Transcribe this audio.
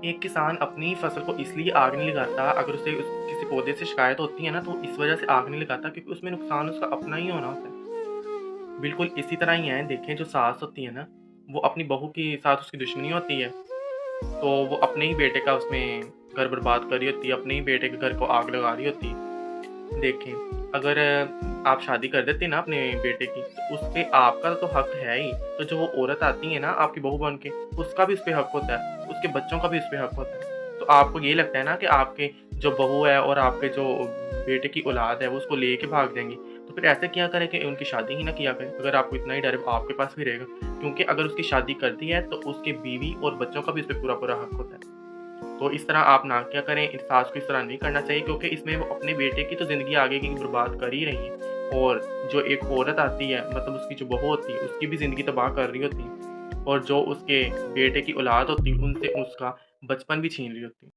एक किसान अपनी फसल को इसलिए आग नहीं लगाता, अगर उसे किसी पौधे से शिकायत होती है ना, तो इस वजह से आग नहीं लगाता क्योंकि उसमें नुकसान उसका अपना ही होना होता है। बिल्कुल इसी तरह ही है, देखें जो सास होती है ना, वो अपनी बहू के साथ उसकी दुश्मनी होती है, तो वो अपने ही बेटे का उसमें घर बर्बाद कर रही होती है, अपने ही बेटे के घर को आग लगा रही होती है। देखें, अगर आप शादी कर देते हैं ना अपने बेटे की, तो उसपे आपका तो हक है ही, तो जो वो औरत आती है ना आपकी बहू बन के, उसका भी उसपे हक होता है, उसके बच्चों का भी उसपे हक होता है। तो आपको ये लगता है ना कि आपके जो बहू है और आपके जो बेटे की औलाद है, वो उसको लेके भाग जाएँगी, तो फिर ऐसे किया करें कि उनकी शादी ही ना किया करें, अगर आपको इतना ही डर है, आपके पास भी रहेगा। क्योंकि अगर उसकी शादी कर दी है, तो उसकी बीवी और बच्चों का भी उसपे पूरा-पूरा हक होता है। तो इस तरह आप ना क्या करें, इस सास को इस तरह नहीं करना चाहिए क्योंकि इसमें वो अपने बेटे की तो ज़िंदगी आगे की बर्बाद कर ही रही है और जो एक औरत आती है मतलब उसकी जो बहू होती है, उसकी भी ज़िंदगी तबाह कर रही होती है और जो उसके बेटे की औलाद होती है, उनसे उसका बचपन भी छीन रही होती है।